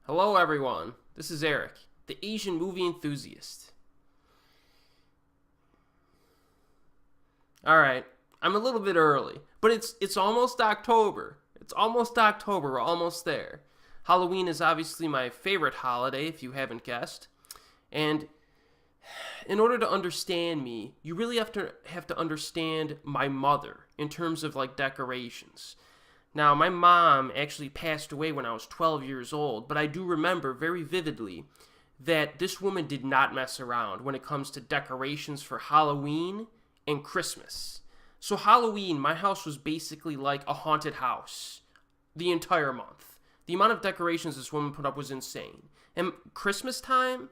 Hello everyone, this is Erik, the Asian movie enthusiast. Alright, I'm a little bit early, but it's almost October. We're almost there. Halloween is obviously my favorite holiday, if you haven't guessed. And in order to understand me, you really have to understand my mother in terms of like decorations. Now, my mom actually passed away when I was 12 years old, but I do remember very vividly that this woman did not mess around when it comes to decorations for Halloween and Christmas. So Halloween, my house was basically like a haunted house the entire month. The amount of decorations this woman put up was insane. And Christmas time,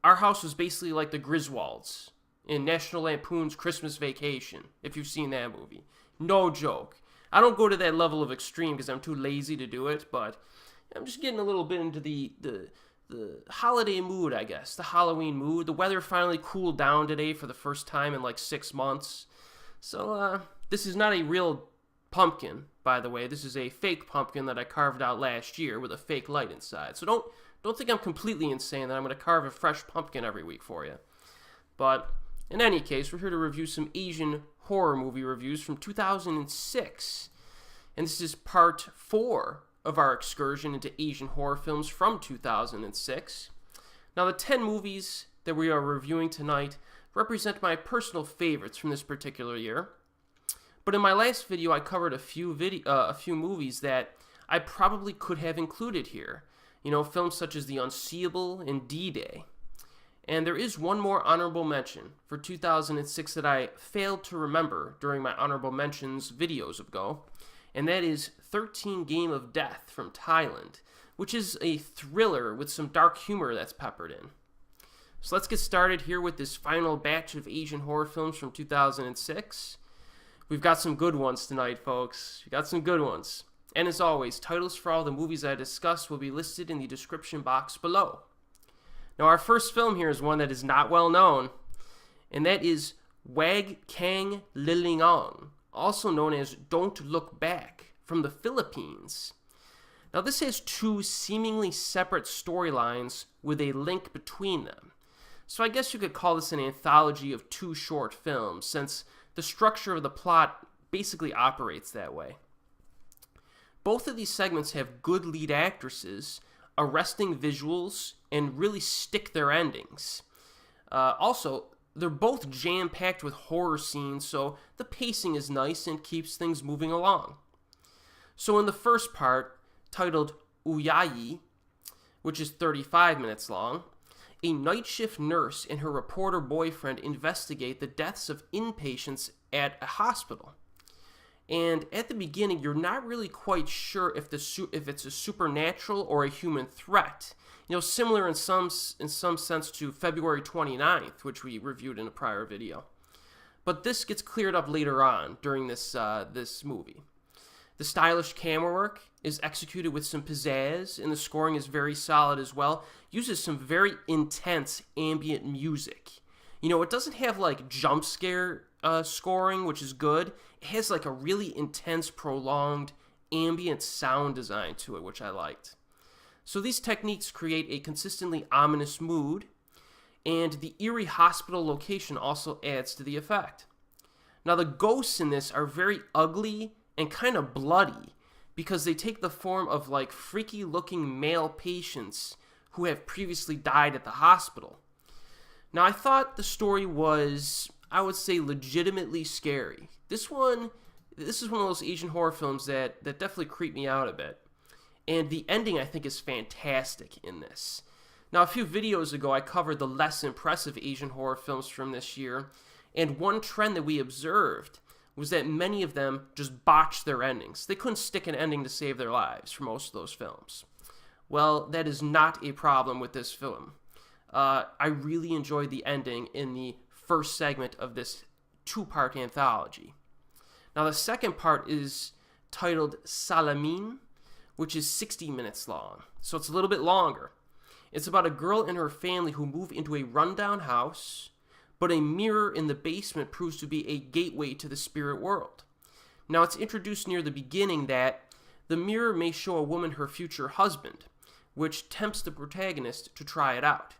our house was basically like the Griswolds in National Lampoon's Christmas Vacation, if you've seen that movie. No joke. I don't go to that level of extreme because I'm too lazy to do it, but I'm just getting a little bit into the holiday mood, I guess, the Halloween mood. The weather finally cooled down today for the first time in like 6 months. So this is not a real pumpkin, by the way. This is a fake pumpkin that I carved out last year with a fake light inside. So don't think I'm completely insane that I'm going to carve a fresh pumpkin every week for you. But in any case, we're here to review some Asian horror movie reviews from 2006. And this is part 4 of our excursion into Asian horror films from 2006. Now, the 10 movies that we are reviewing tonight represent my personal favorites from this particular year. But in my last video, I covered a few movies that I probably could have included here. You know, films such as The Unseeable and D-Day. And there is one more honorable mention for 2006 that I failed to remember during my honorable mentions videos ago, and that is 13 Game of Death from Thailand, which is a thriller with some dark humor that's peppered in. So let's get started here with this final batch of Asian horror films from 2006. We've got some good ones tonight, folks. We got some good ones. And as always, titles for all the movies I discuss will be listed in the description box below. Now, our first film here is one that is not well known, and that is Wag Kang Lilingon, also known as Don't Look Back, from the Philippines. Now, this has two seemingly separate storylines with a link between them. So I guess you could call this an anthology of two short films, since the structure of the plot basically operates that way. Both of these segments have good lead actresses, arresting visuals, and really stick their endings. Also, they're both jam-packed with horror scenes, so the pacing is nice and keeps things moving along. So in the first part, titled Uyayi, which is 35 minutes long, a night shift nurse and her reporter boyfriend investigate the deaths of inpatients at a hospital. And at the beginning, you're not really quite sure if it's a supernatural or a human threat. You know, similar in some sense to February 29th, which we reviewed in a prior video. But this gets cleared up later on during this movie. The stylish camera work is executed with some pizzazz, and the scoring is very solid as well. Uses some very intense ambient music. You know, it doesn't have like jump scare scoring, which is good. It has like a really intense, prolonged, ambient sound design to it, which I liked. So these techniques create a consistently ominous mood, and the eerie hospital location also adds to the effect. Now, the ghosts in this are very ugly and kind of bloody because they take the form of like freaky-looking male patients who have previously died at the hospital. Now, I thought the story was, I would say, legitimately scary. This is one of those Asian horror films that definitely creeped me out a bit. And the ending, I think, is fantastic in this. Now, a few videos ago, I covered the less impressive Asian horror films from this year, and one trend that we observed was that many of them just botched their endings. They couldn't stick an ending to save their lives for most of those films. Well, that is not a problem with this film. I really enjoyed the ending in the first segment of this 2-part anthology. Now, the second part is titled Salamin, which is 60 minutes long, so it's a little bit longer. It's about a girl and her family who move into a rundown house, but a mirror in the basement proves to be a gateway to the spirit world. Now, it's introduced near the beginning that the mirror may show a woman her future husband, which tempts the protagonist to try it out.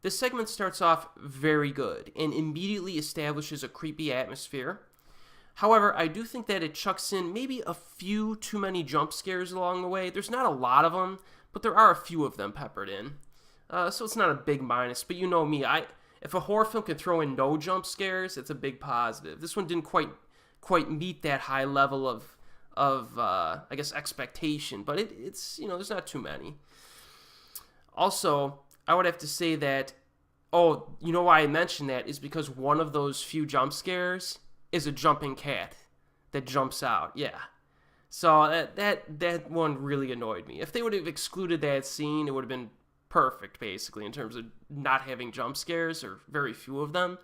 This segment starts off very good and immediately establishes a creepy atmosphere. However, I do think that it chucks in maybe a few too many jump scares along the way. There's not a lot of them, but there are a few of them peppered in. So it's not a big minus, but you know me, if a horror film can throw in no jump scares, it's a big positive. This one didn't quite meet that high level of I guess expectation, but it's there's not too many. Also, I would have to say that why I mentioned that is because one of those few jump scares is a jumping cat that jumps out. Yeah. So that one really annoyed me. If they would have excluded that scene, it would have been perfect, basically, in terms of not having jump scares, or very few of them.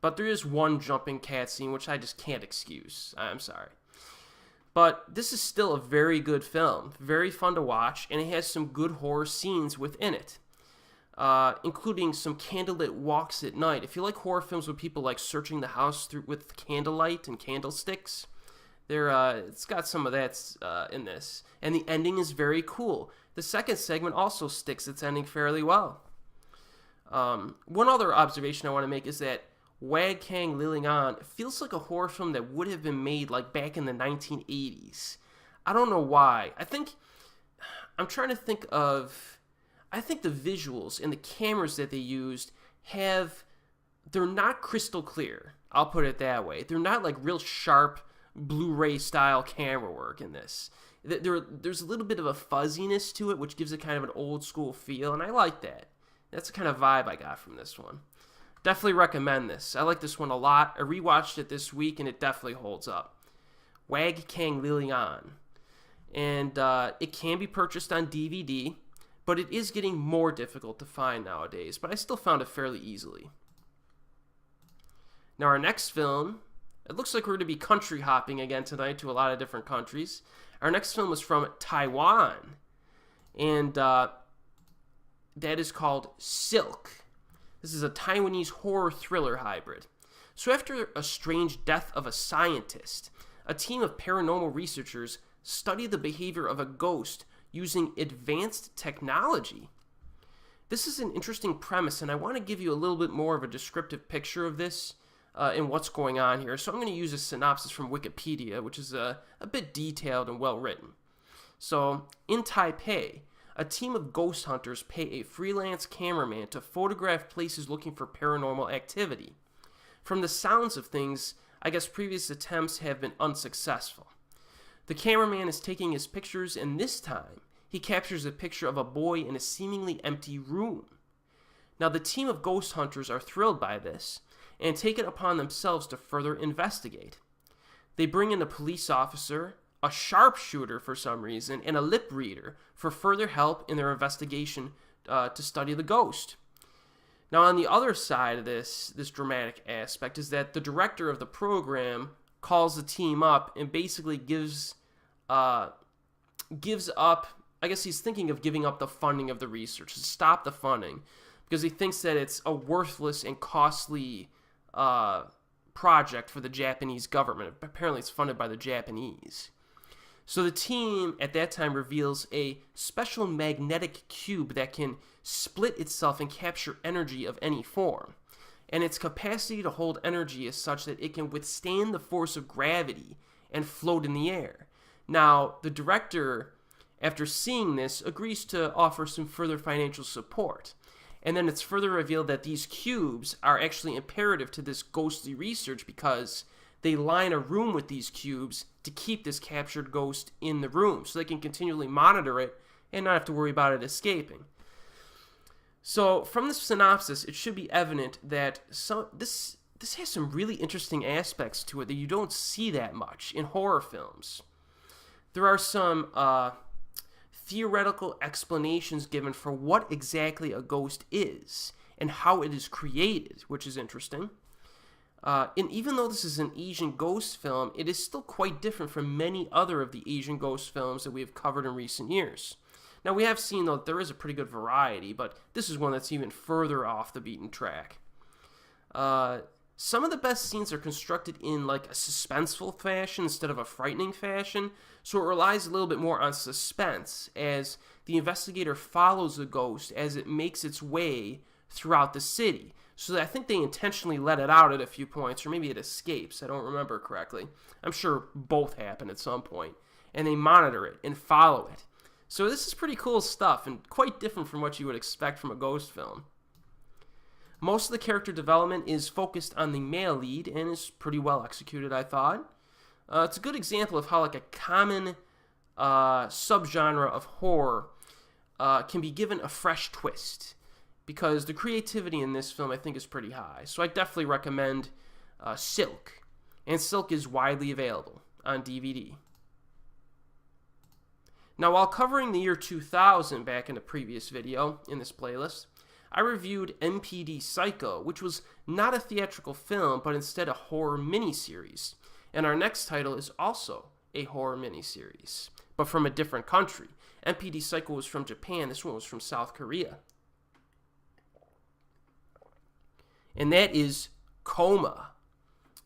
But there is one jumping cat scene, which I just can't excuse. I'm sorry. But this is still a very good film, very fun to watch, and it has some good horror scenes within it, including some candlelit walks at night. If you like horror films with people like searching the house with candlelight and candlesticks, it's got some of that in this. And the ending is very cool. The second segment also sticks its ending fairly well. One other observation I want to make is that Wag Kang Lilingon feels like a horror film that would have been made like back in the 1980s. I don't know why. I think the visuals and the cameras that they used they're not crystal clear. I'll put it that way. They're not like real sharp Blu-ray style camera work in this. There's a little bit of a fuzziness to it, which gives it kind of an old school feel, and I like that. That's the kind of vibe I got from this one. Definitely recommend this. I like this one a lot. I rewatched it this week, and it definitely holds up. Wag Kang Lilingon. And it can be purchased on DVD, but it is getting more difficult to find nowadays, but I still found it fairly easily. Now our next film, it looks like we're going to be country hopping again tonight to a lot of different countries. Our next film is from Taiwan, and that is called Silk. This is a Taiwanese horror thriller hybrid. So after a strange death of a scientist, a team of paranormal researchers study the behavior of a ghost using advanced technology. This is an interesting premise, and I want to give you a little bit more of a descriptive picture of this and what's going on here. So I'm going to use a synopsis from Wikipedia, which is a bit detailed and well written. So, in Taipei, a team of ghost hunters pay a freelance cameraman to photograph places looking for paranormal activity. From the sounds of things, I guess previous attempts have been unsuccessful. The cameraman is taking his pictures, and this time, he captures a picture of a boy in a seemingly empty room. Now, the team of ghost hunters are thrilled by this, and take it upon themselves to further investigate. They bring in a police officer, a sharpshooter for some reason, and a lip reader for further help in their investigation to study the ghost. Now, on the other side of this dramatic aspect is that the director of the program calls the team up and basically gives up, I guess he's thinking of giving up the funding of the research, to stop the funding, because he thinks that it's a worthless and costly project for the Japanese government. Apparently it's funded by the Japanese. So the team at that time reveals a special magnetic cube that can split itself and capture energy of any form. And its capacity to hold energy is such that it can withstand the force of gravity and float in the air. Now, the director, after seeing this, agrees to offer some further financial support. And then it's further revealed that these cubes are actually imperative to this ghostly research because they line a room with these cubes to keep this captured ghost in the room so they can continually monitor it and not have to worry about it escaping. So from the synopsis, it should be evident that this has some really interesting aspects to it that you don't see that much in horror films. There are some theoretical explanations given for what exactly a ghost is and how it is created, which is interesting. And even though this is an Asian ghost film, it is still quite different from many other of the Asian ghost films that we have covered in recent years. Now, we have seen, though, that there is a pretty good variety, but this is one that's even further off the beaten track. Some of the best scenes are constructed in like a suspenseful fashion instead of a frightening fashion, so it relies a little bit more on suspense as the investigator follows the ghost as it makes its way throughout the city. So I think they intentionally let it out at a few points, or maybe it escapes. I don't remember correctly. I'm sure both happen at some point. And they monitor it and follow it. So this is pretty cool stuff and quite different from what you would expect from a ghost film. Most of the character development is focused on the male lead and is pretty well executed, I thought. It's a good example of how like a common subgenre of horror can be given a fresh twist, because the creativity in this film I think is pretty high. So I definitely recommend Silk, and Silk is widely available on DVD. Now, while covering the year 2000 back in a previous video in this playlist, I reviewed MPD Psycho, which was not a theatrical film, but instead a horror miniseries. And our next title is also a horror miniseries, but from a different country. MPD Psycho was from Japan, this one was from South Korea. And that is Coma.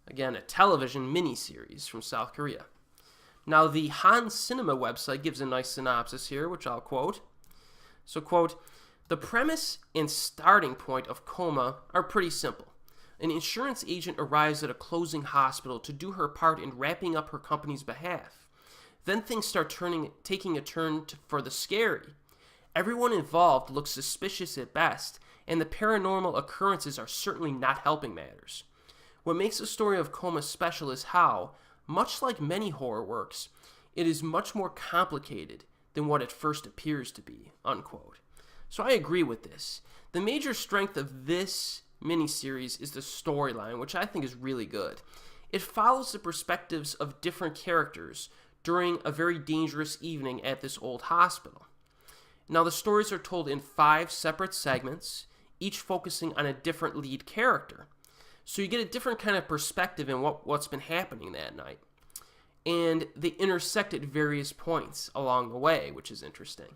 Again, a television miniseries from South Korea. Now, the Han Cinema website gives a nice synopsis here, which I'll quote. So, quote, "The premise and starting point of Coma are pretty simple. An insurance agent arrives at a closing hospital to do her part in wrapping up her company's behalf. Then things start taking a turn for the scary. Everyone involved looks suspicious at best, and the paranormal occurrences are certainly not helping matters. What makes the story of Coma special is how, much like many horror works, it is much more complicated than what it first appears to be," unquote. So I agree with this. The major strength of this miniseries is the storyline, which I think is really good. It follows the perspectives of different characters during a very dangerous evening at this old hospital. Now, the stories are told in 5 separate segments, each focusing on a different lead character. So you get a different kind of perspective in what's been happening that night. And they intersect at various points along the way, which is interesting.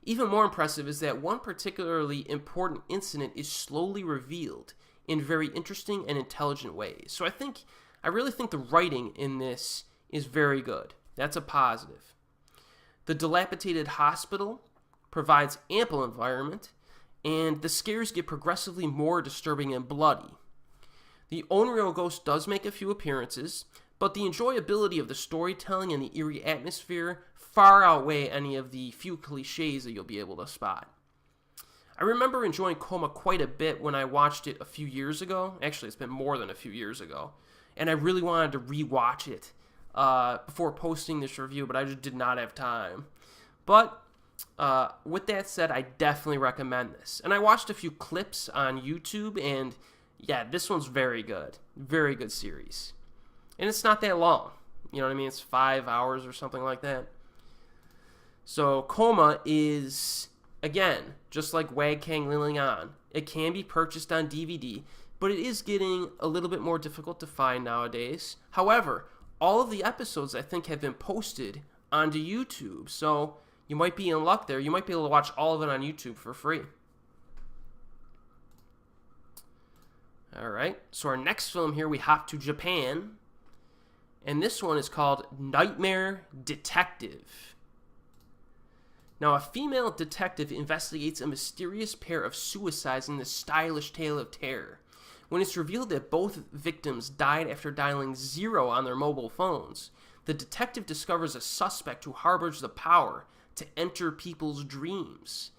Even more impressive is that one particularly important incident is slowly revealed in very interesting and intelligent ways. So I really think the writing in this is very good. That's a positive. The dilapidated hospital provides ample environment, and the scares get progressively more disturbing and bloody. The Onryo ghost does make a few appearances, but the enjoyability of the storytelling and the eerie atmosphere far outweigh any of the few cliches that you'll be able to spot. I remember enjoying Coma quite a bit when I watched it a few years ago. Actually, it's been more than a few years ago. And I really wanted to rewatch it before posting this review, but I just did not have time. But with that said, I definitely recommend this. And I watched a few clips on YouTube, and yeah, this one's very good. Very good series. And it's not that long. You know what I mean? It's 5 hours or something like that. So Coma is, again, just like Wag Kang Lilingon. It can be purchased on DVD, but it is getting a little bit more difficult to find nowadays. However, all of the episodes, I think, have been posted onto YouTube, so you might be in luck there. You might be able to watch all of it on YouTube for free. Alright, so our next film here, we hop to Japan, and this one is called Nightmare Detective. Now, a female detective investigates a mysterious pair of suicides in this stylish tale of terror. When it's revealed that both victims died after dialing 0 on their mobile phones, the detective discovers a suspect who harbors the power to enter people's dreams.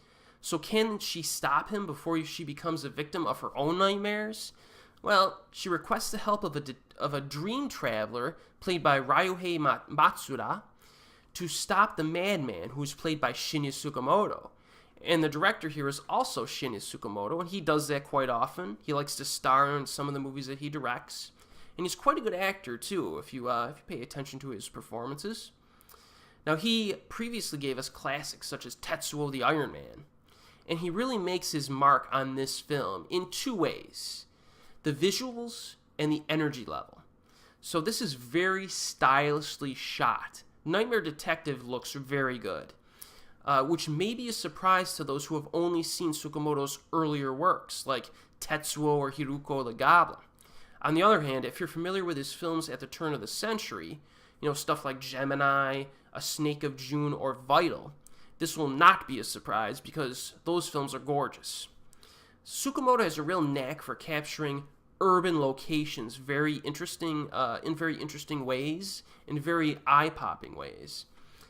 So can she stop him before she becomes a victim of her own nightmares? Well, she requests the help of a dream traveler, played by Ryuhei Matsuda, to stop the madman, who's played by Shinya Tsukamoto. And the director here is also Shinya Tsukamoto, and he does that quite often. He likes to star in some of the movies that he directs. And he's quite a good actor, too, if you pay attention to his performances. Now, he previously gave us classics such as Tetsuo the Iron Man. And he really makes his mark on this film in 2 ways: the visuals and the energy level. So this is very stylishly shot. Nightmare Detective looks very good, which may be a surprise to those who have only seen Tsukamoto's earlier works, like Tetsuo or Hiruko the Goblin. On the other hand, if you're familiar with his films at the turn of the century, stuff like Gemini, A Snake of June, or Vital, this will not be a surprise because those films are gorgeous. Tsukamoto has a real knack for capturing urban locations in very interesting ways, in very eye-popping ways.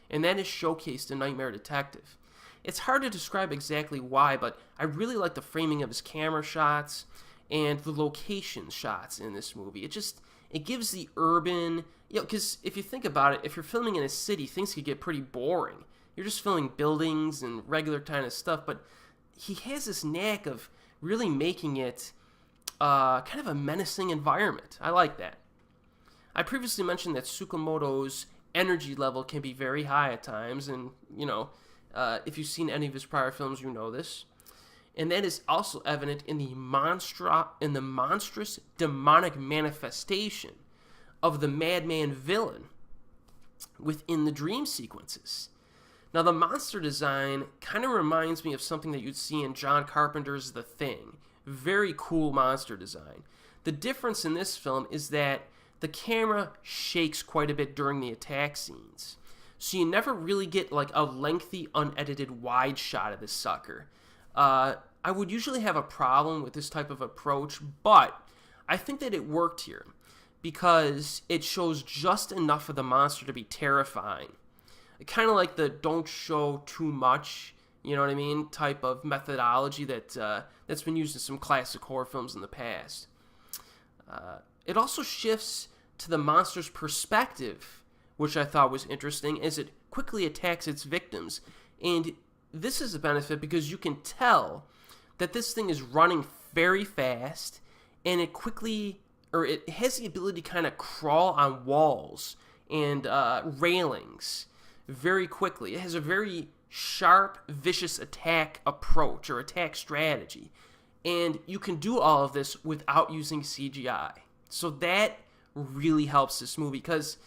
And that is showcased in Nightmare Detective. It's hard to describe exactly why, but I really like the framing of his camera shots and the location shots in this movie. It gives the urban, because if you think about it, if you're filming in a city, things could get pretty boring. You're just filming buildings and regular kind of stuff, but he has this knack of really making it kind of a menacing environment. I like that. I previously mentioned that Tsukamoto's energy level can be very high at times, and, if you've seen any of his prior films, you know this. And that is also evident in the monstrous demonic manifestation of the madman villain within the dream sequences. Now, the monster design kind of reminds me of something that you'd see in John Carpenter's The Thing. Very cool monster design. The difference in this film is that the camera shakes quite a bit during the attack scenes. So you never really get like a lengthy, unedited wide shot of this sucker. I would usually have a problem with this type of approach, but I think that it worked here because it shows just enough of the monster to be terrifying. Kind of like the don't show too much, type of methodology that's been used in some classic horror films in the past. It also shifts to the monster's perspective, which I thought was interesting, as it quickly attacks its victims. And this is a benefit because you can tell that this thing is running very fast, and it has the ability to kind of crawl on walls and railings very quickly. It has a very sharp, vicious attack approach or attack strategy. And you can do all of this without using CGI. So that really helps this movie because,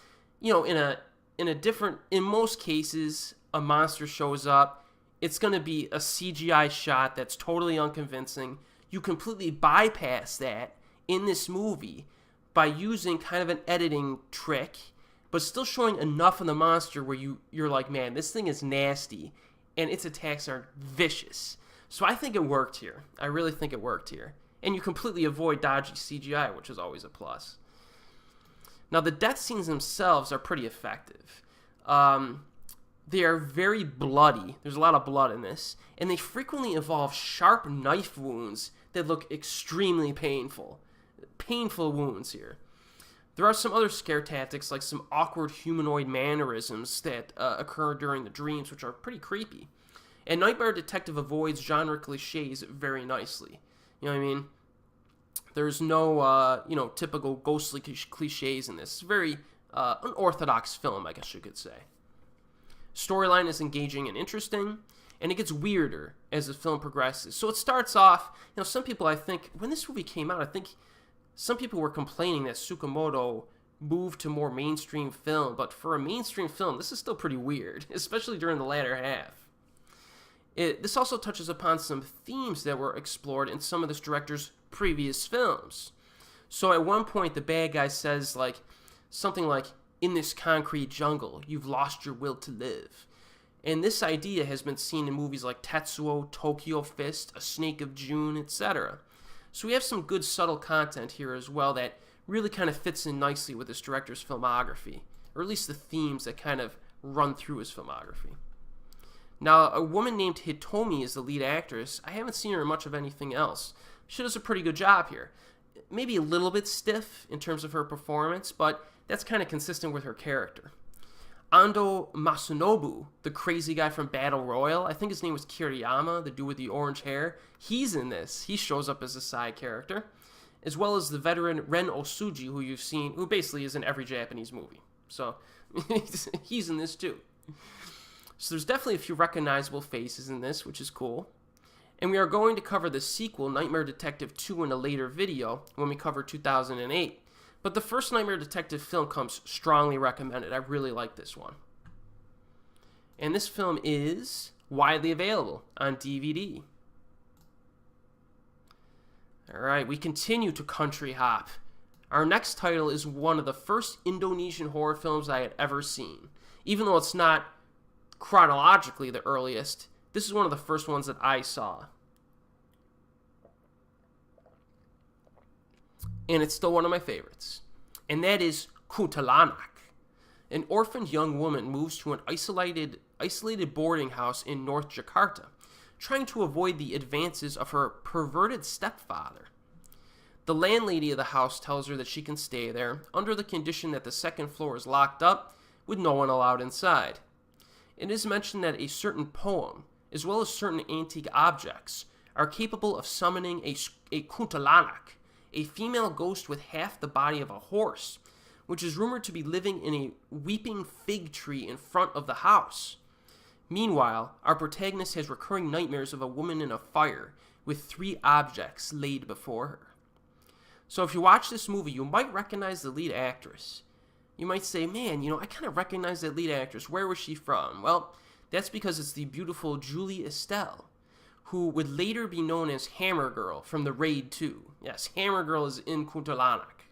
in most cases, a monster shows up, it's going to be a CGI shot that's totally unconvincing. You completely bypass that in this movie by using kind of an editing trick, but still showing enough of the monster where you're like, man, this thing is nasty, and its attacks are vicious. So I think it worked here. I really think it worked here. And you completely avoid dodgy CGI, which is always a plus. Now, the death scenes themselves are pretty effective. They are very bloody. There's a lot of blood in this. And they frequently involve sharp knife wounds that look extremely painful. Painful wounds here. There are some other scare tactics, like some awkward humanoid mannerisms that occur during the dreams, which are pretty creepy. And Nightmare Detective avoids genre cliches very nicely. You know what I mean? There's no, typical ghostly cliches in this. It's very unorthodox film, I guess you could say. Storyline is engaging and interesting, and it gets weirder as the film progresses. So it starts off, some people, I think, when this movie came out, I think some people were complaining that Tsukamoto moved to more mainstream film, but for a mainstream film, this is still pretty weird, especially during the latter half. This also touches upon some themes that were explored in some of this director's previous films. So at one point, the bad guy says something like, "In this concrete jungle, you've lost your will to live." And this idea has been seen in movies like Tetsuo, Tokyo Fist, A Snake of June, etc. So we have some good subtle content here as well that really kind of fits in nicely with this director's filmography, or at least the themes that kind of run through his filmography. Now, a woman named Hitomi is the lead actress. I haven't seen her in much of anything else. She does a pretty good job here. Maybe a little bit stiff in terms of her performance, but that's kind of consistent with her character. Ando Masunobu, the crazy guy from Battle Royale, I think his name was Kiriyama, the dude with the orange hair, he's in this. He shows up as a side character, as well as the veteran Ren Osuji, who you've seen, who basically is in every Japanese movie. So, he's in this too. So there's definitely a few recognizable faces in this, which is cool. And we are going to cover the sequel, Nightmare Detective 2, in a later video when we cover 2008. But the first Nightmare Detective film comes strongly recommended. I really like this one. And this film is widely available on DVD. Alright, we continue to country hop Our next title is one of the first Indonesian horror films I had ever seen. Even though it's not chronologically the earliest, this is one of the first ones that I saw. And it's still one of my favorites. And that is Kuntilanak. An orphaned young woman moves to an isolated boarding house in North Jakarta, trying to avoid the advances of her perverted stepfather. The landlady of the house tells her that she can stay there, under the condition that the second floor is locked up, with no one allowed inside. It is mentioned that a certain poem, as well as certain antique objects, are capable of summoning a Kuntilanak, a female ghost with half the body of a horse, which is rumored to be living in a weeping fig tree in front of the house. Meanwhile, our protagonist has recurring nightmares of a woman in a fire, with 3 objects laid before her. So if you watch this movie, you might recognize the lead actress. You might say, man, I kind of recognize that lead actress. Where was she from? Well, that's because it's the beautiful Julie Estelle, who would later be known as Hammer Girl from The Raid 2. Yes, Hammer Girl is in Kuntilanak.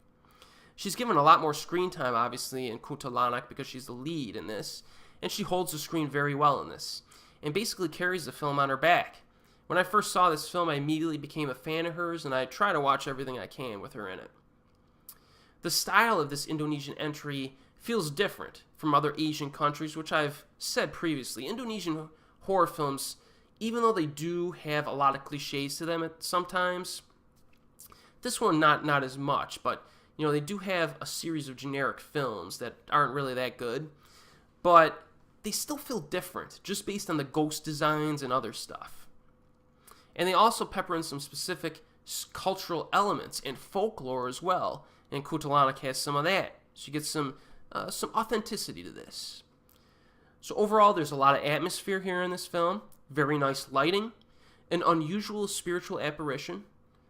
She's given a lot more screen time, obviously, in Kuntilanak because she's the lead in this, and she holds the screen very well in this, and basically carries the film on her back. When I first saw this film, I immediately became a fan of hers, and I try to watch everything I can with her in it. The style of this Indonesian entry feels different from other Asian countries, which I've said previously. Indonesian horror films, even though they do have a lot of cliches to them sometimes, this one not as much, but they do have a series of generic films that aren't really that good, but they still feel different, just based on the ghost designs and other stuff. And they also pepper in some specific cultural elements and folklore as well, and Kuntilanak has some of that, so you get some authenticity to this. So overall, there's a lot of atmosphere here in this film, very nice lighting, an unusual spiritual apparition,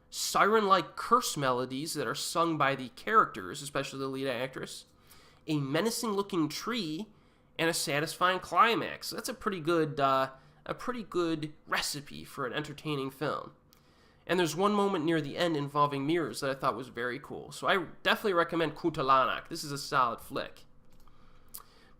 siren-like curse melodies that are sung by the characters, especially the lead actress, a menacing-looking tree, and a satisfying climax. That's a pretty good recipe for an entertaining film. And there's one moment near the end involving mirrors that I thought was very cool. So I definitely recommend Kuntilanak. This is a solid flick.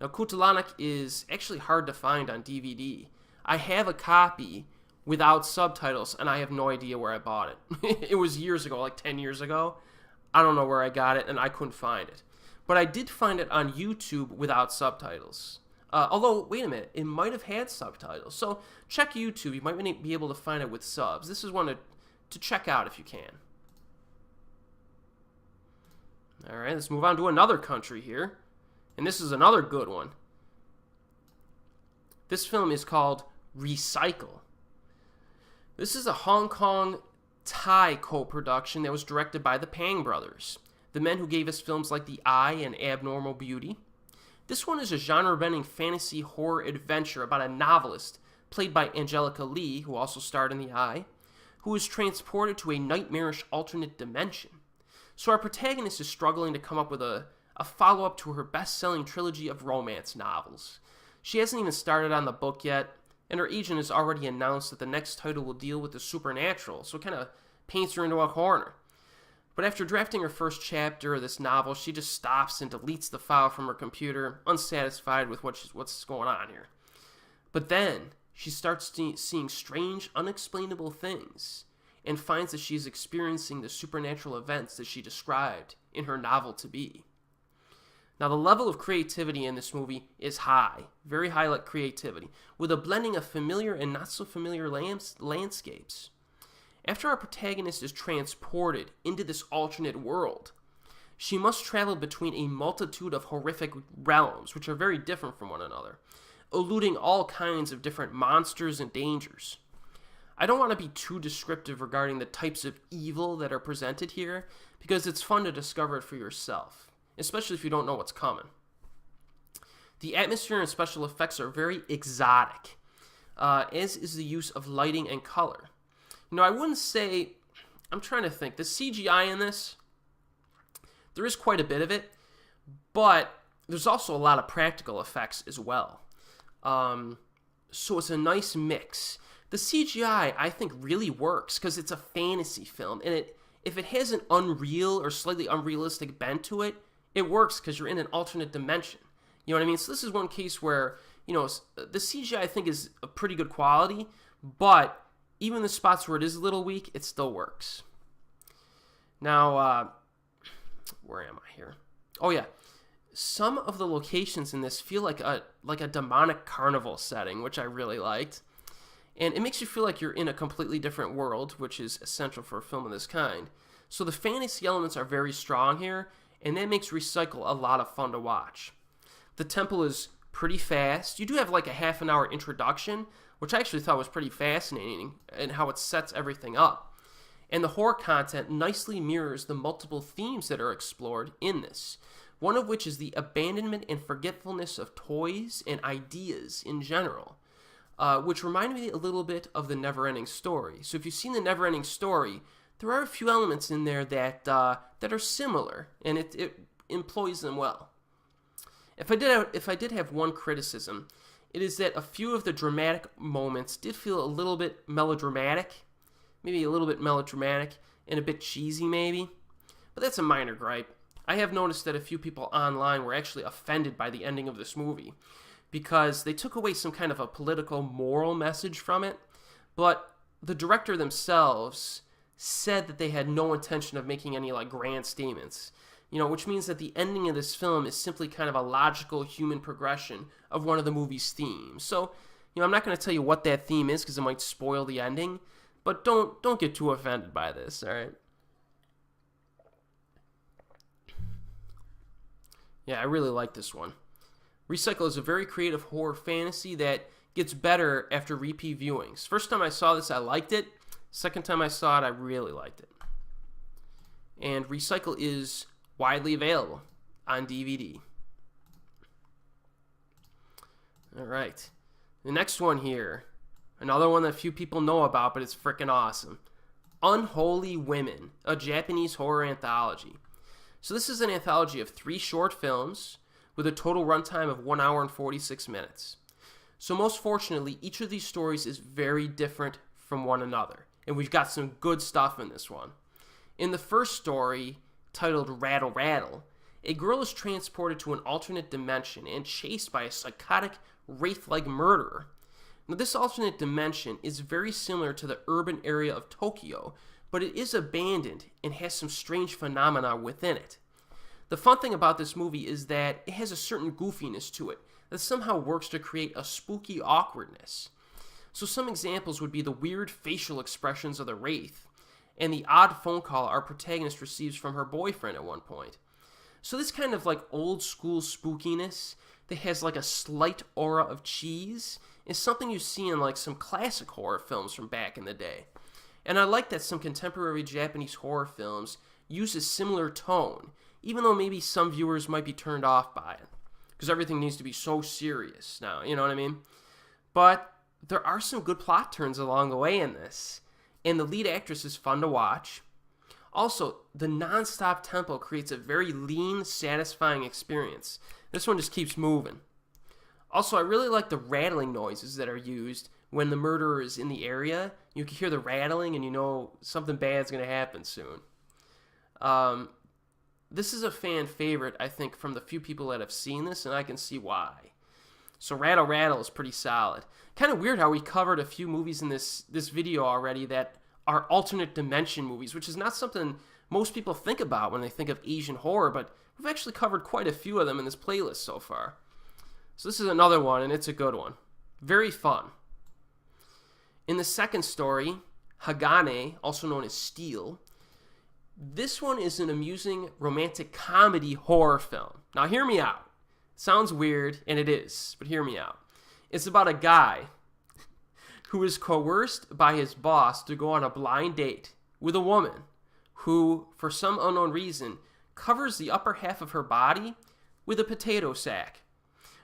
Now, Kuntilanak is actually hard to find on DVD. I have a copy without subtitles, and I have no idea where I bought it. It was years ago, like 10 years ago. I don't know where I got it, and I couldn't find it. But I did find it on YouTube without subtitles. Although, wait a minute, it might have had subtitles. So check YouTube. You might be able to find it with subs. This is one to check out if you can. All right, let's move on to another country here. And this is another good one. This film is called Recycle. This is a Hong Kong-Thai co-production that was directed by the Pang brothers, the men who gave us films like The Eye and Abnormal Beauty. This one is a genre-bending fantasy horror adventure about a novelist, played by Angelica Lee, who also starred in The Eye, who is transported to a nightmarish alternate dimension. So our protagonist is struggling to come up with a follow-up to her best-selling trilogy of romance novels. She hasn't even started on the book yet, and her agent has already announced that the next title will deal with the supernatural, so it kind of paints her into a corner. But after drafting her first chapter of this novel, she just stops and deletes the file from her computer, unsatisfied with what's going on here. But then, she starts seeing strange, unexplainable things, and finds that she's experiencing the supernatural events that she described in her novel to be. Now, the level of creativity in this movie is high, very high creativity, with a blending of familiar and not so familiar landscapes. After our protagonist is transported into this alternate world, she must travel between a multitude of horrific realms, which are very different from one another, eluding all kinds of different monsters and dangers. I don't want to be too descriptive regarding the types of evil that are presented here, because it's fun to discover it for yourself, especially if you don't know what's coming. The atmosphere and special effects are very exotic, as is the use of lighting and color. I wouldn't say, I'm trying to think, the CGI in this, there is quite a bit of it, but there's also a lot of practical effects as well. So it's a nice mix. The CGI, I think, really works because it's a fantasy film, and if it has an unreal or slightly unrealistic bent to it, it works because you're in an alternate dimension. You know what I mean? So this is one case where, the CGI I think is a pretty good quality, but even the spots where it is a little weak, it still works. Now, where am I here? Oh yeah, some of the locations in this feel like a demonic carnival setting, which I really liked. And it makes you feel like you're in a completely different world, which is essential for a film of this kind. So the fantasy elements are very strong here, and that makes Recycle a lot of fun to watch. The tempo is pretty fast. You do have like a half an hour introduction, which I actually thought was pretty fascinating, and how it sets everything up. And the horror content nicely mirrors the multiple themes that are explored in this, one of which is the abandonment and forgetfulness of toys and ideas in general. Which reminded me a little bit of the Neverending Story. So if you've seen the Neverending Story, there are a few elements in there that are similar, and it employs them well. If I did have one criticism, it is that a few of the dramatic moments did feel a little bit melodramatic, and a bit cheesy maybe, but that's a minor gripe. I have noticed that a few people online were actually offended by the ending of this movie, because they took away some kind of a political, moral message from it, but the director themselves said that they had no intention of making any grand statements, which means that the ending of this film is simply kind of a logical human progression of one of the movie's themes. So, I'm not going to tell you what that theme is because it might spoil the ending, but don't get too offended by this, all right? Yeah, I really like this one. Recycle is a very creative horror fantasy that gets better after repeat viewings. First time I saw this, I liked it. Second time I saw it, I really liked it. And Recycle is widely available on DVD. All right. The next one here, another one that few people know about, but it's freaking awesome. Unholy Women, a Japanese horror anthology. So this is an anthology of 3 short films with a total runtime of 1 hour and 46 minutes. So most fortunately, each of these stories is very different from one another, and we've got some good stuff in this one. In the first story, titled Rattle Rattle, a girl is transported to an alternate dimension and chased by a psychotic, wraith-like murderer. Now this alternate dimension is very similar to the urban area of Tokyo, but it is abandoned and has some strange phenomena within it. The fun thing about this movie is that it has a certain goofiness to it that somehow works to create a spooky awkwardness. So some examples would be the weird facial expressions of the wraith and the odd phone call our protagonist receives from her boyfriend at one point. So this kind of old school spookiness that has a slight aura of cheese is something you see in some classic horror films from back in the day. And I like that some contemporary Japanese horror films use a similar tone, even though maybe some viewers might be turned off by it, because everything needs to be so serious now, you know what I mean? But there are some good plot turns along the way in this, and the lead actress is fun to watch. Also, the non-stop tempo creates a very lean, satisfying experience. This one just keeps moving. Also, I really like the rattling noises that are used when the murderer is in the area. You can hear the rattling and you know something bad's going to happen soon. This is a fan favorite, I think, from the few people that have seen this, and I can see why. So Rattle Rattle is pretty solid. Kind of weird how we covered a few movies in this video already that are alternate dimension movies, which is not something most people think about when they think of Asian horror, but we've actually covered quite a few of them in this playlist so far. So this is another one, and it's a good one. Very fun. In the second story, Hagane, also known as Steel, this one is an amusing romantic comedy horror film. Now hear me out. It sounds weird, and it is, but hear me out. It's about a guy who is coerced by his boss to go on a blind date with a woman who, for some unknown reason, covers the upper half of her body with a potato sack.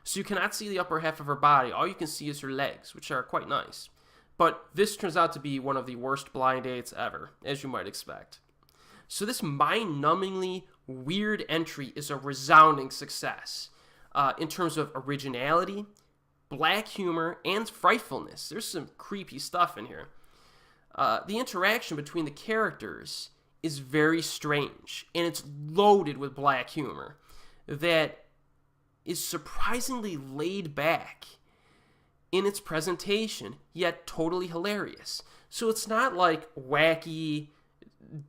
So you cannot see the upper half of her body. All you can see is her legs, which are quite nice. But this turns out to be one of the worst blind dates ever, as you might expect. So this mind-numbingly weird entry is a resounding success in terms of originality, black humor, and frightfulness. There's some creepy stuff in here. The interaction between the characters is very strange, and it's loaded with black humor that is surprisingly laid back in its presentation, yet totally hilarious. So it's not like wacky,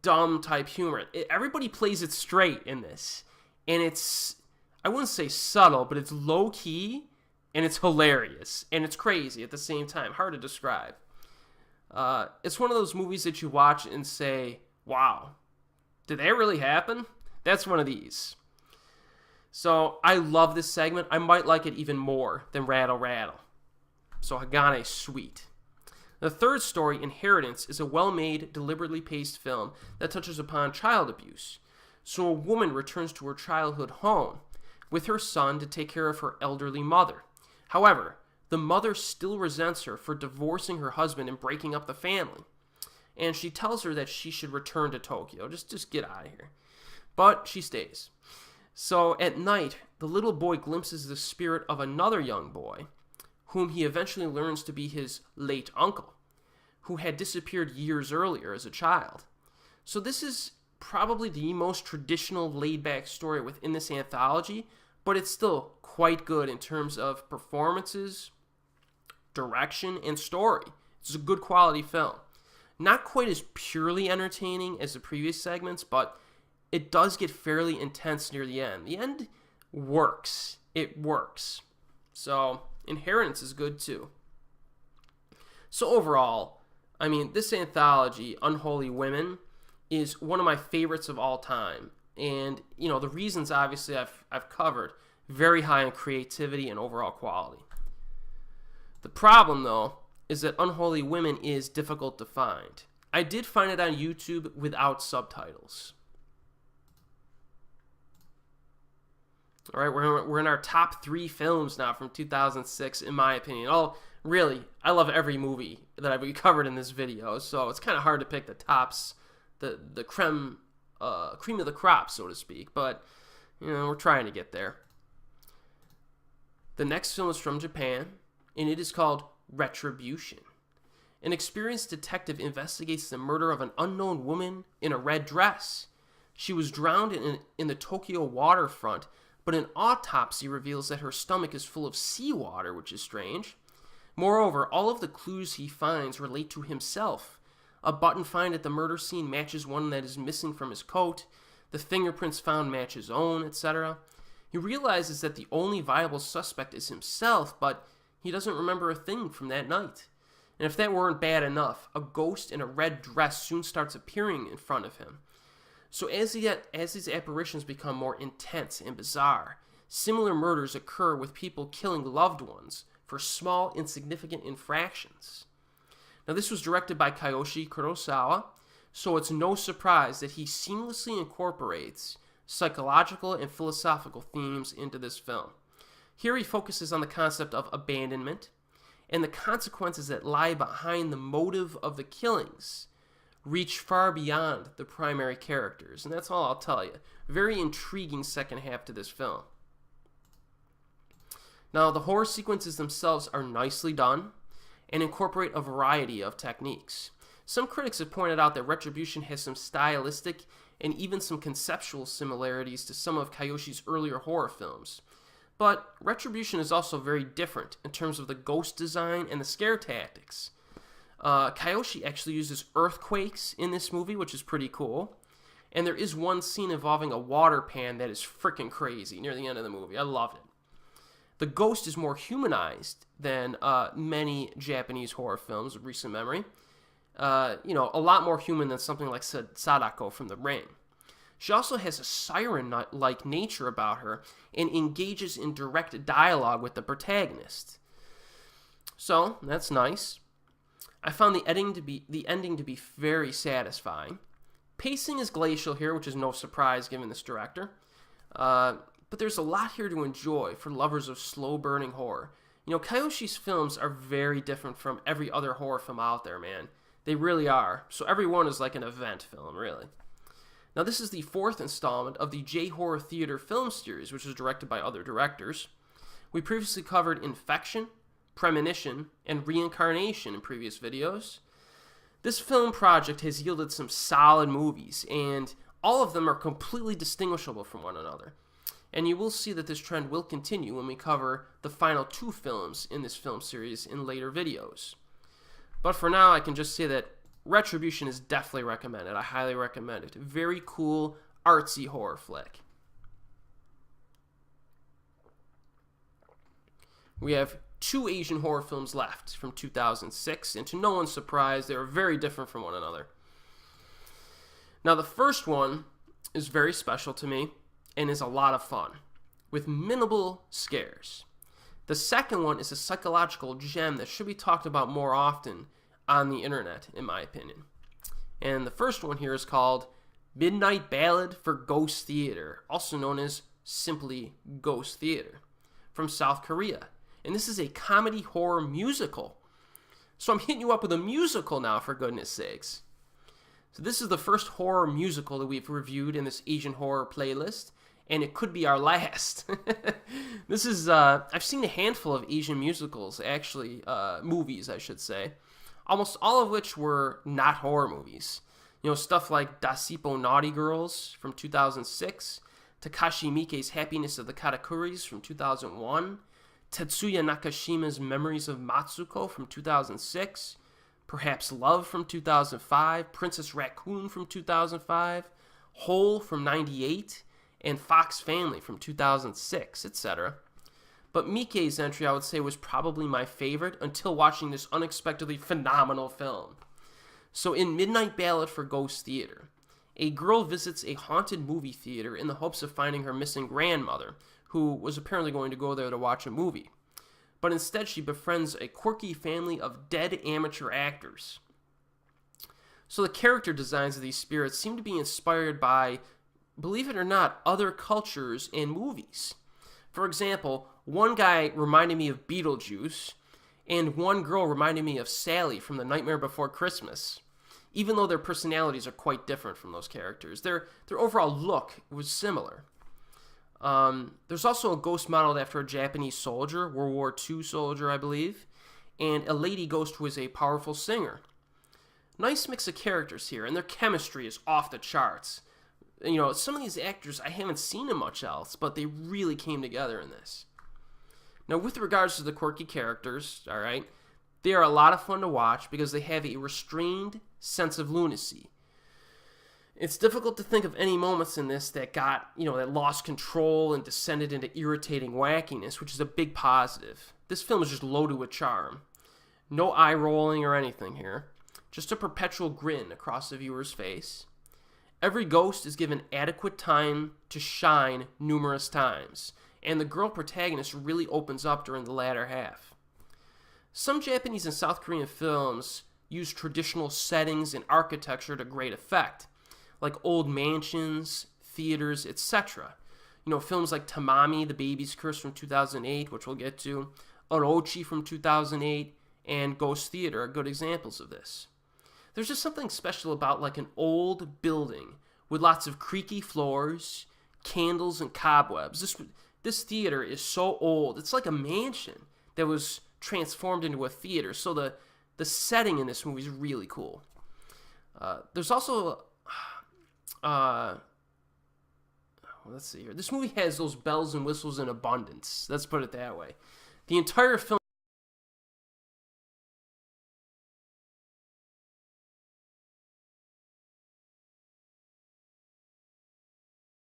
dumb type humor. Everybody plays it straight in this, and it's, I wouldn't say subtle, but it's low key, and it's hilarious, and it's crazy at the same time. Hard to describe. It's one of those movies that you watch and say, wow, did that really happen? That's one of these. So I love this segment. I might like it even more than Rattle Rattle. So Hagane sweet. The third story, Inheritance, is a well-made, deliberately paced film that touches upon child abuse. So a woman returns to her childhood home with her son to take care of her elderly mother. However, the mother still resents her for divorcing her husband and breaking up the family. And she tells her that she should return to Tokyo. Just get out of here. But she stays. So at night, the little boy glimpses the spirit of another young boy, whom he eventually learns to be his late uncle, who had disappeared years earlier as a child. So this is probably the most traditional laid-back story within this anthology, but it's still quite good in terms of performances, direction, and story. It's a good quality film. Not quite as purely entertaining as the previous segments, but it does get fairly intense near the end. The end works. It works. So Inheritance is good too. So overall, I mean, this anthology, Unholy Women, is one of my favorites of all time. And, you know, the reasons obviously I've covered. Very high in creativity and overall quality. The problem, though, is that Unholy Women is difficult to find. I did find it on YouTube without subtitles. All right, we're in our top 3 films now from 2006, in my opinion. Oh, really, I love every movie that I've covered in this video, so it's kind of hard to pick the tops, the cream of the crop, so to speak. But, you know, we're trying to get there. The next film is from Japan, and it is called Retribution. An experienced detective investigates the murder of an unknown woman in a red dress. She was drowned in the Tokyo waterfront, but an autopsy reveals that her stomach is full of seawater, which is strange. Moreover, all of the clues he finds relate to himself. A button found at the murder scene matches one that is missing from his coat. The fingerprints found match his own, etc. He realizes that the only viable suspect is himself, but he doesn't remember a thing from that night. And if that weren't bad enough, a ghost in a red dress soon starts appearing in front of him. So as these apparitions become more intense and bizarre, similar murders occur with people killing loved ones for small, insignificant infractions. Now this was directed by Kiyoshi Kurosawa, so it's no surprise that he seamlessly incorporates psychological and philosophical themes into this film. Here he focuses on the concept of abandonment and the consequences that lie behind the motive of the killings reach far beyond the primary characters, and that's all I'll tell you. Very intriguing second half to this film. Now, the horror sequences themselves are nicely done and incorporate a variety of techniques. Some critics have pointed out that Retribution has some stylistic and even some conceptual similarities to some of Kiyoshi's earlier horror films. But Retribution is also very different in terms of the ghost design and the scare tactics. Kiyoshi actually uses earthquakes in this movie, which is pretty cool. And there is one scene involving a water pan that is freaking crazy near the end of the movie. I love it. The ghost is more humanized than many Japanese horror films of recent memory. A lot more human than something like Sadako from The Ring. She also has a siren-like nature about her and engages in direct dialogue with the protagonist. So, that's nice. I found the ending to be very satisfying. Pacing is glacial here, which is no surprise given this director. But there's a lot here to enjoy for lovers of slow-burning horror. You know, Kiyoshi's films are very different from every other horror film out there, man. They really are. So every one is like an event film, really. Now, this is the 4th installment of the J-Horror Theater film series, which was directed by other directors. We previously covered Infection, Premonition, and Reincarnation in previous videos. This film project has yielded some solid movies, and all of them are completely distinguishable from one another. And you will see that this trend will continue when we cover the final 2 films in this film series in later videos. But for now, I can just say that Retribution is definitely recommended. I highly recommend it. Very cool, artsy horror flick. We have 2 Asian horror films left from 2006, and to no one's surprise, they are very different from one another. Now, the first one is very special to me and is a lot of fun, with minimal scares. The second one is a psychological gem that should be talked about more often on the internet, in my opinion. And the first one here is called Midnight Ballad for Ghost Theater, also known as simply Ghost Theater, from South Korea. And this is a comedy horror musical. So I'm hitting you up with a musical now, for goodness sakes. So this is the first horror musical that we've reviewed in this Asian horror playlist, and it could be our last. This is, I've seen a handful of Asian musicals, actually, movies, I should say, almost all of which were not horror movies. You know, stuff like Dasipo Naughty Girls from 2006, Takashi Miike's Happiness of the Katakuris from 2001, Tetsuya Nakashima's Memories of Matsuko from 2006, Perhaps Love from 2005, Princess Raccoon from 2005, Hole from 98, and Fox Family from 2006, etc. But Miike's entry, I would say, was probably my favorite until watching this unexpectedly phenomenal film. So in Midnight Ballad for Ghost Theater, a girl visits a haunted movie theater in the hopes of finding her missing grandmother, who was apparently going to go there to watch a movie. But instead she befriends a quirky family of dead amateur actors. So the character designs of these spirits seem to be inspired by, believe it or not, other cultures and movies. For example, one guy reminded me of Beetlejuice, and one girl reminded me of Sally from The Nightmare Before Christmas. Even though their personalities are quite different from those characters, their overall look was similar. There's also a ghost modeled after a Japanese soldier, World War II soldier, I believe, and a lady ghost who is a powerful singer. Nice mix of characters here, and their chemistry is off the charts. You know, some of these actors I haven't seen in much else, but they really came together in this. Now, with regards to the quirky characters, alright, they are a lot of fun to watch because they have a restrained sense of lunacy. It's difficult to think of any moments in this that that lost control and descended into irritating wackiness, which is a big positive. This film is just loaded with charm. No eye rolling or anything here. Just a perpetual grin across the viewer's face. Every ghost is given adequate time to shine numerous times, and the girl protagonist really opens up during the latter half. Some Japanese and South Korean films use traditional settings and architecture to great effect, like old mansions, theaters, etc. You know, films like Tamami, The Baby's Curse from 2008, which we'll get to, Orochi from 2008, and Ghost Theater are good examples of this. There's just something special about like an old building with lots of creaky floors, candles, and cobwebs. This theater is so old. It's like a mansion that was transformed into a theater. So the setting in this movie is really cool. There's also let's see here. This movie has those bells and whistles in abundance. Let's put it that way. The entire film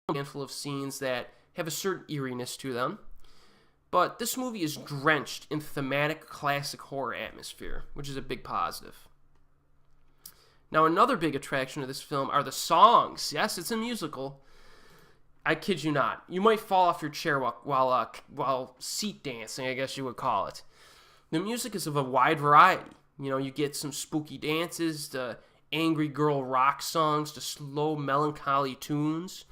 a handful of scenes that have a certain eeriness to them. But this movie is drenched in thematic classic horror atmosphere, which is a big positive. Now, another big attraction of this film are the songs. Yes, it's a musical. I kid you not. You might fall off your chair while seat dancing, I guess you would call it. The music is of a wide variety. You know, you get some spooky dances to angry girl rock songs to slow melancholy tunes.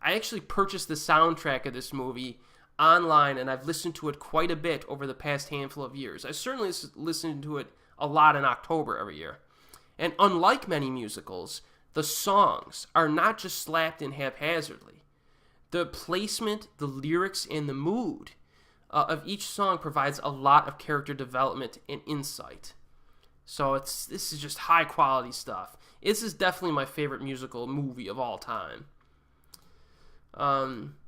I actually purchased the soundtrack of this movie online, and I've listened to it quite a bit over the past handful of years. I certainly listen to it a lot in October every year. And unlike many musicals, the songs are not just slapped in haphazardly. The placement, the lyrics, and the mood of each song provides a lot of character development and insight. So this is just high quality stuff. This is definitely my favorite musical movie of all time.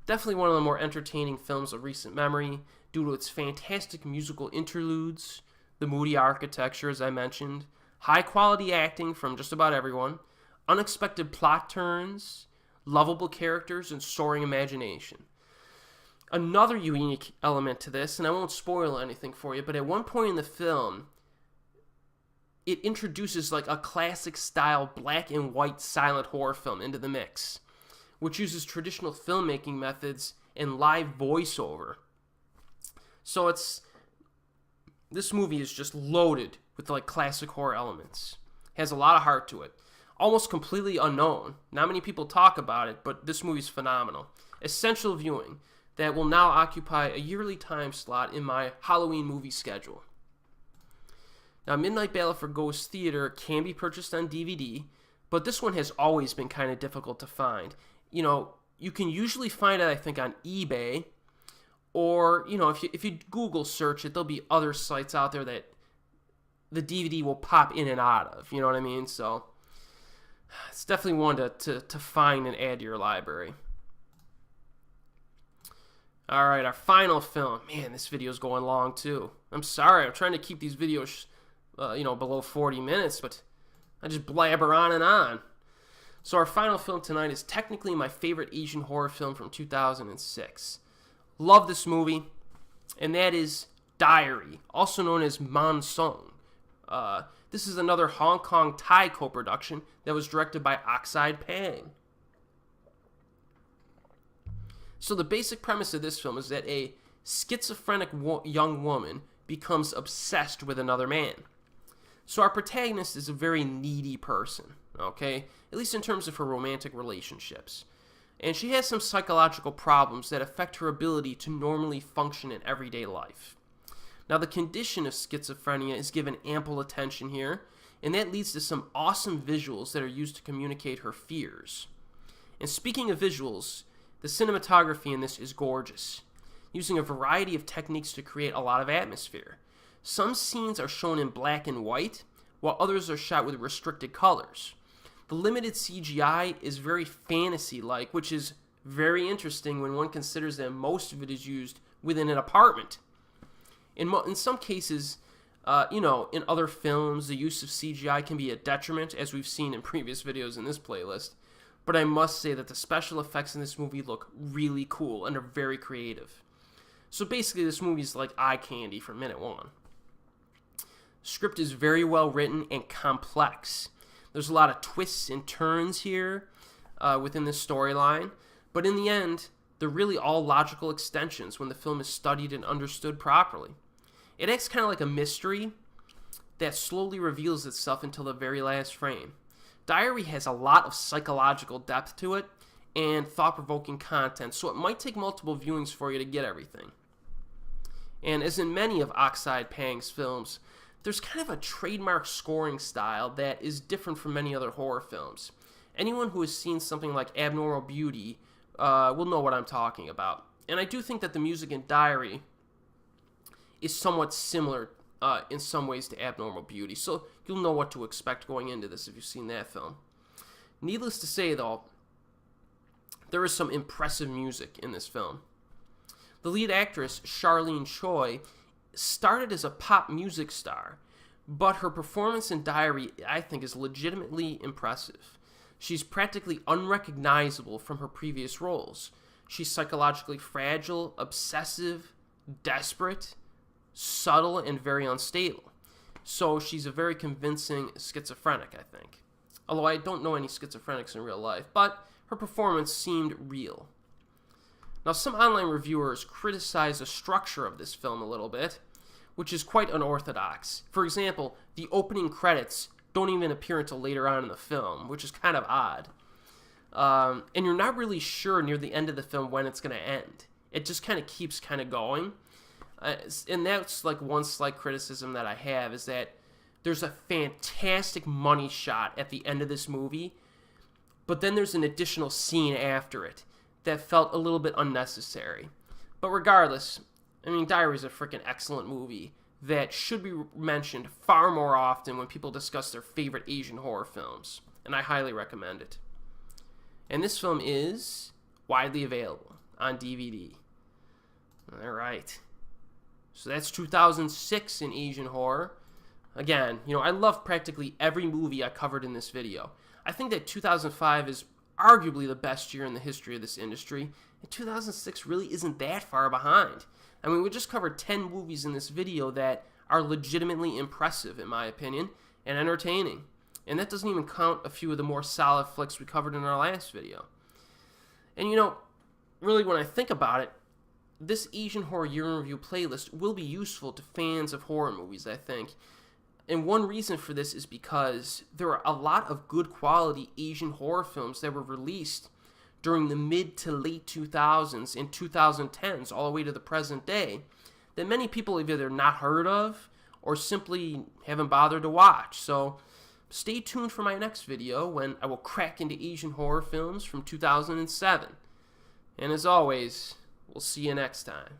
Definitely one of the more entertaining films of recent memory due to its fantastic musical interludes, the moody architecture, as I mentioned, high quality acting from just about everyone, unexpected plot turns, lovable characters, and soaring imagination. Another unique element to this, and I won't spoil anything for you, but at one point in the film, it introduces like a classic style black and white silent horror film into the mix, which uses traditional filmmaking methods and live voiceover. So this movie is just loaded with like classic horror elements. Has a lot of heart to it. Almost completely unknown. Not many people talk about it, but this movie's phenomenal. Essential viewing that will now occupy a yearly time slot in my Halloween movie schedule. Now, Midnight Ballad for Ghost Theater can be purchased on DVD, but this one has always been kind of difficult to find. You know, you can usually find it, I think, on eBay, or, you know, if you Google search it, there'll be other sites out there that the DVD will pop in and out of, you know what I mean? So, it's definitely one to find and add to your library. Alright, our final film. Man, this video's going long, too. I'm sorry, I'm trying to keep these videos, below 40 minutes, but I just blabber on and on. So our final film tonight is technically my favorite Asian horror film from 2006. Love this movie, and that is Diary, also known as Man Seung. This is another Hong Kong Thai co-production that was directed by Oxide Pang. So the basic premise of this film is that a schizophrenic young woman becomes obsessed with another man. So our protagonist is a very needy person, okay? At least in terms of her romantic relationships. And she has some psychological problems that affect her ability to normally function in everyday life. Now, the condition of schizophrenia is given ample attention here, and that leads to some awesome visuals that are used to communicate her fears. And speaking of visuals, the cinematography in this is gorgeous, using a variety of techniques to create a lot of atmosphere. Some scenes are shown in black and white, while others are shot with restricted colors. The limited CGI is very fantasy-like, which is very interesting when one considers that most of it is used within an apartment. In some cases, in other films, the use of CGI can be a detriment, as we've seen in previous videos in this playlist. But I must say that the special effects in this movie look really cool and are very creative. So basically, this movie is like eye candy from minute one. Script is very well written and complex. There's a lot of twists and turns here within this storyline, but in the end, they're really all logical extensions when the film is studied and understood properly. It acts kind of like a mystery that slowly reveals itself until the very last frame. Diary has a lot of psychological depth to it and thought-provoking content, so it might take multiple viewings for you to get everything. And as in many of Oxide Pang's films, there's kind of a trademark scoring style that is different from many other horror films. Anyone who has seen something like Abnormal Beauty will know what I'm talking about. And I do think that the music in Diary is somewhat similar in some ways to Abnormal Beauty, so you'll know what to expect going into this if you've seen that film. Needless to say, though, there is some impressive music in this film. The lead actress, Charlene Choi, started as a pop music star, but her performance in Diary, I think, is legitimately impressive. She's practically unrecognizable from her previous roles. She's psychologically fragile, obsessive, desperate, subtle, and very unstable. So she's a very convincing schizophrenic, I think. Although I don't know any schizophrenics in real life, but her performance seemed real. Now, some online reviewers criticize the structure of this film a little bit, which is quite unorthodox. For example, the opening credits don't even appear until later on in the film, which is kind of odd. And you're not really sure near the end of the film when it's going to end. It just kind of keeps kind of going. And that's like one slight criticism that I have, is that there's a fantastic money shot at the end of this movie, but then there's an additional scene after it that felt a little bit unnecessary. But regardless, I mean, Diary is a freaking excellent movie that should be mentioned far more often when people discuss their favorite Asian horror films, and I highly recommend it. And this film is widely available on DVD. All right. So that's 2006 in Asian horror. Again, I love practically every movie I covered in this video. I think that 2005 is arguably the best year in the history of this industry, and 2006 really isn't that far behind. I mean, we just covered 10 movies in this video that are legitimately impressive, in my opinion, and entertaining. And that doesn't even count a few of the more solid flicks we covered in our last video. And really when I think about it, this Asian Horror Year in Review playlist will be useful to fans of horror movies, I think. And one reason for this is because there are a lot of good quality Asian horror films that were released during the mid to late 2000s and 2010s all the way to the present day that many people have either not heard of or simply haven't bothered to watch. So stay tuned for my next video when I will crack into Asian horror films from 2007. And as always, we'll see you next time.